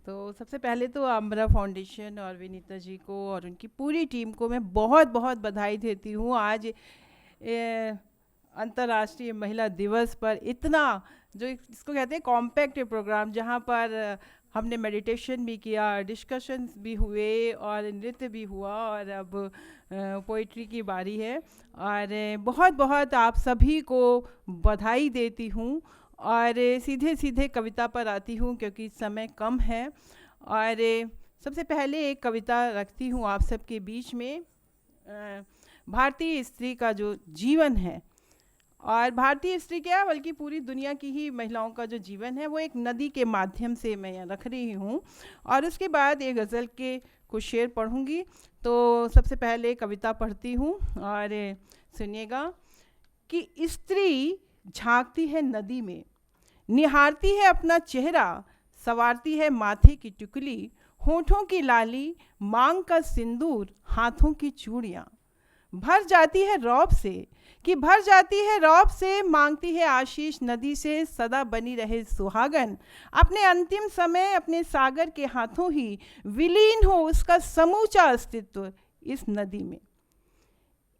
तो सबसे पहले तो आम्रा फाउंडेशन और विनीता जी को और उनकी पूरी टीम को मैं बहुत बहुत बधाई देती हूँ। आज अंतर्राष्ट्रीय महिला दिवस पर इतना जो इसको कहते हैं कॉम्पैक्ट प्रोग्राम, जहाँ पर हमने मेडिटेशन भी किया, डिस्कशंस भी हुए और नृत्य भी हुआ, और अब पोइट्री की बारी है। और बहुत बहुत आप सभी को बधाई देती हूँ। और सीधे सीधे कविता पर आती हूँ क्योंकि समय कम है। और सबसे पहले एक कविता रखती हूँ आप सबके बीच में। भारतीय स्त्री का जो जीवन है, और भारतीय स्त्री क्या बल्कि पूरी दुनिया की ही महिलाओं का जो जीवन है, वो एक नदी के माध्यम से मैं यहाँ रख रही हूँ। और उसके बाद एक गज़ल के कुछ शेर पढ़ूँगी। तो सबसे पहले कविता पढ़ती हूँ और सुनिएगा कि स्त्री झांकती है नदी में, निहारती है अपना चेहरा, संवारती है माथे की टिकुली, होठों की लाली, मांग का सिंदूर, हाथों की चूड़ियाँ। भर जाती है रौब से कि भर जाती है रौब से, मांगती है आशीष नदी से, सदा बनी रहे सुहागन, अपने अंतिम समय अपने सागर के हाथों ही विलीन हो उसका समूचा अस्तित्व इस नदी में।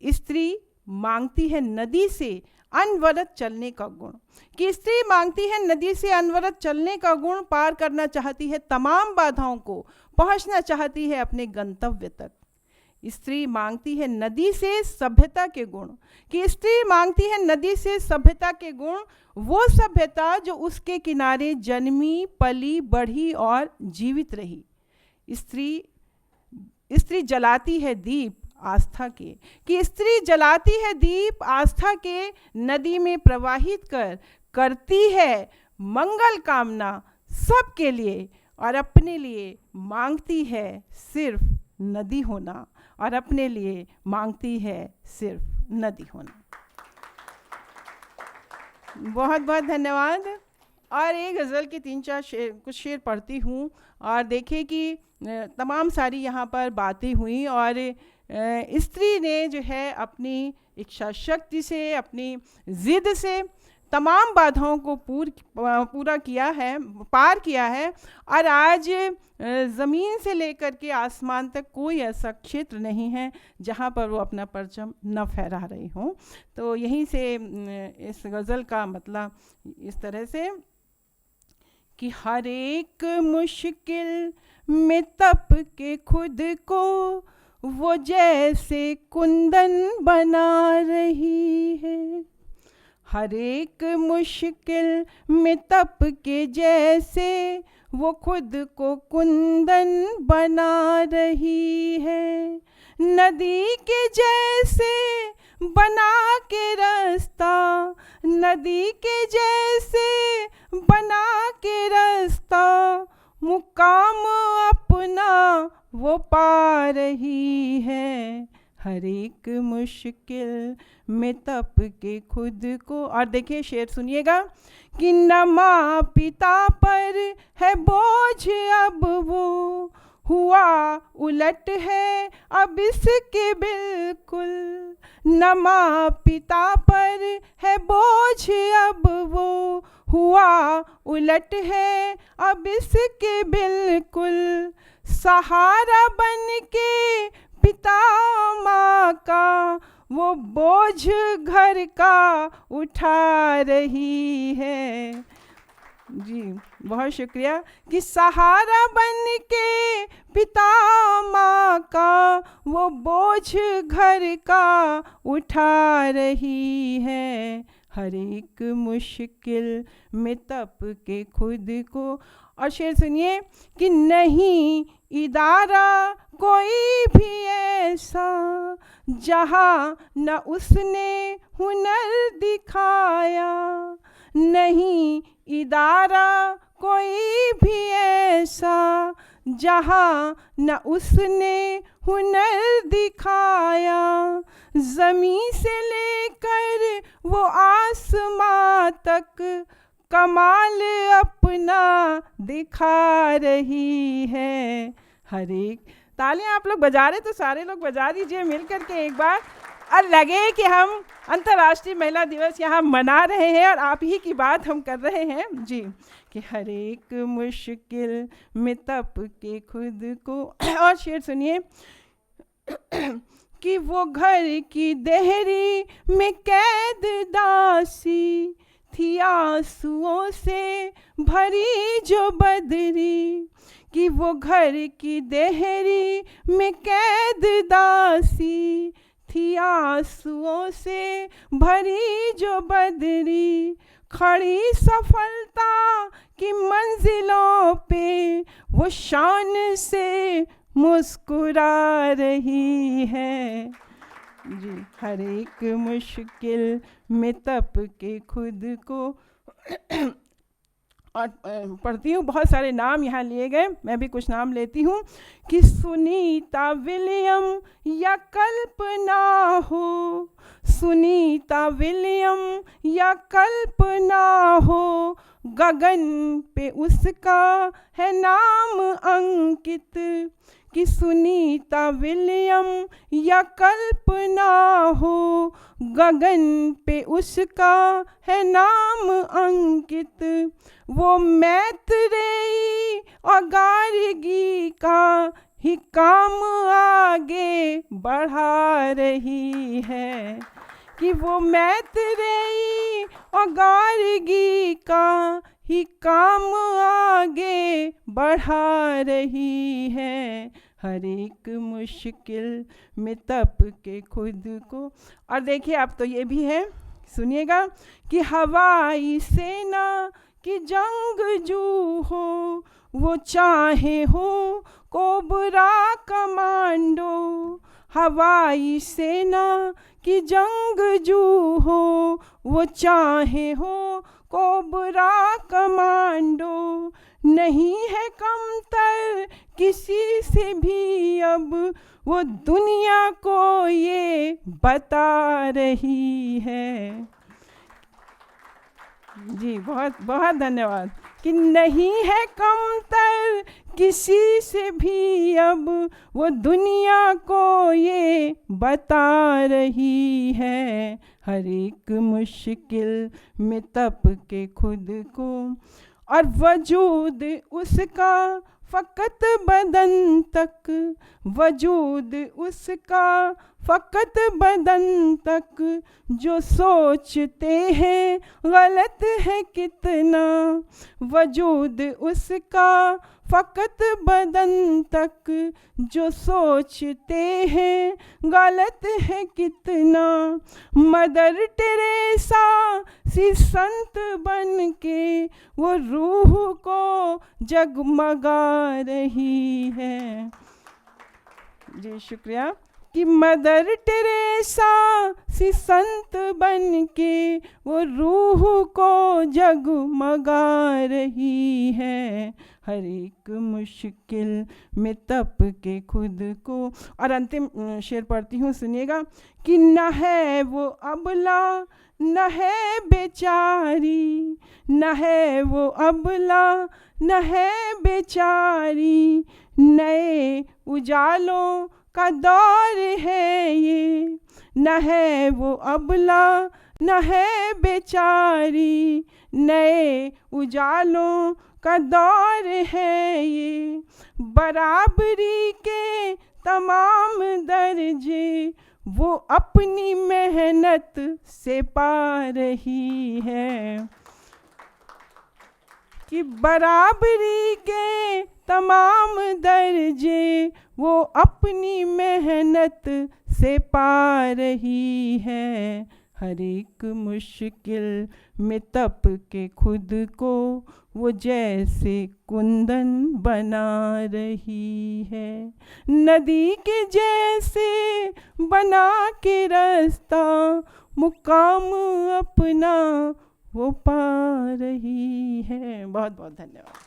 स्त्री मांगती है नदी से अनवरत चलने का गुण, कि स्त्री मांगती है नदी से अनवरत चलने का गुण, पार करना चाहती है तमाम बाधाओं को, पहुंचना चाहती है अपने गंतव्य तक। स्त्री मांगती है नदी से सभ्यता के गुण, कि स्त्री मांगती है नदी से सभ्यता के गुण, वो सभ्यता जो उसके किनारे जन्मी, पली, बढ़ी और जीवित रही। स्त्री जलाती है दीप आस्था के, कि स्त्री जलाती है दीप आस्था के, नदी में प्रवाहित करती है मंगल कामना सबके लिए, और अपने लिए मांगती है सिर्फ नदी होना, और अपने लिए मांगती है सिर्फ नदी होना। बहुत बहुत धन्यवाद। और एक गज़ल के 3-4 कुछ शेर पढ़ती हूँ। और देखिए कि तमाम सारी यहाँ पर बातें हुई, और स्त्री ने जो है अपनी इच्छा शक्ति से, अपनी ज़िद से तमाम बाधाओं को पूरा किया है, पार किया है। और आज ज़मीन से लेकर के आसमान तक कोई ऐसा क्षेत्र नहीं है जहाँ पर वो अपना परचम न फहरा रही हों। तो यहीं से इस गज़ल का मतलब इस तरह से कि हर एक मुश्किल में तप के खुद को वो जैसे कुंदन बना रही है, हर एक मुश्किल में तप के जैसे वो खुद को कुंदन बना रही है, नदी के जैसे बना के रास्ता, नदी के जैसे बना के रास्ता, मुकाम अपना वो पा रही है, हर एक मुश्किल में तप के खुद को। और देखिए शेर सुनिएगा कि न माँ पिता पर है बोझ अब वो, हुआ उलट है अब इसके बिल्कुल, न माँ पिता पर है बोझ अब वो, हुआ उलट है अब इसके बिल्कुल, सहारा बन के पिता माँ का वो बोझ घर का उठा रही है। जी बहुत शुक्रिया। कि सहारा बन के पिता माँ का वो बोझ घर का उठा रही है, हर एक मुश्किल में तप के खुद को। और शेर सुनिए कि नहीं इदारा कोई भी ऐसा जहाँ न उसने हुनर दिखाया, नहीं इदारा कोई भी ऐसा जहाँ न उसने हुनर दिखाया, ज़मीं से लेकर वो आसमां तक कमाल अपना दिखा रही है, हर एक। तालियां आप लोग बजा रहे तो सारे लोग बजा दीजिए मिल करके एक बार। और लगे कि हम अंतर्राष्ट्रीय महिला दिवस यहाँ मना रहे हैं और आप ही की बात हम कर रहे हैं जी, कि हर एक मुश्किल में तप के खुद को। और शेर सुनिए कि वो घर की देहरी में कैद दासी थी आंसुओं से भरी जो बदरी, कि वो घर की देहरी में कैद दासी थी आंसुओं से भरी जो बदरी, खड़ी सफलता की मंजिलों पे वो शान से मुस्कुरा रही है जी। हर एक मुश्किल में तप के खुद को। और पढ़ती हूँ, बहुत सारे नाम यहाँ लिए गए, मैं भी कुछ नाम लेती हूँ कि सुनीता विलियम या कल्पना हो, सुनीता विलियम या कल्पना हो, गगन पे उसका है नाम अंकित, कि सुनीता विलियम या कल्पना हो, गगन पे उसका है नाम अंकित, वो मैत्रेयी और गार्गी का ही काम आगे बढ़ा रही है, कि वो मैत्रेयी और गार्गी का ही काम आगे बढ़ा रही है। हर एक मुश्किल में तप के खुद को। और देखिए अब तो ये भी है, सुनिएगा कि हवाई सेना की जंगजू हो, वो चाहे हो कोबरा कमांडो, हवाई सेना की जंगजू हो, वो चाहे हो कोबरा कमांडो, नहीं है कमतर किसी से भी अब वो दुनिया को ये बता रही है जी। बहुत बहुत धन्यवाद। कि नहीं है कमतर किसी से भी अब वो दुनिया को ये बता रही है, हर एक मुश्किल में तप के खुद को। और वजूद उसका फ़कत बदन तक, वजूद उसका फ़कत बदन तक, जो सोचते हैं गलत है कितना, वजूद उसका फ़कत बदन तक, जो सोचते हैं गलत है कितना, मदर टेरेसा सी संत बन के वो रूह को जगमगा रही है जी। शुक्रिया। कि मदर टेरेसा सी संत बन के वो रूह को जगमगा रही है, हर एक मुश्किल में तप के खुद को। और अंतिम शेर पढ़ती हूँ, सुनिएगा कि न है वो अबला न है बेचारी, न है वो अबला न है बेचारी, नए उजालों का दौर है ये, न है वो अबला न है बेचारी, नए उजालों का दौर है ये, बराबरी के तमाम दर्जे वो अपनी मेहनत से पा रही है, कि बराबरी के तमाम दर्जे वो अपनी मेहनत से पा रही है, हर एक मुश्किल में तप के खुद को वो जैसे कुंदन बना रही है, नदी के जैसे बना के रास्ता मुकाम अपना वो पा रही है। बहुत बहुत धन्यवाद।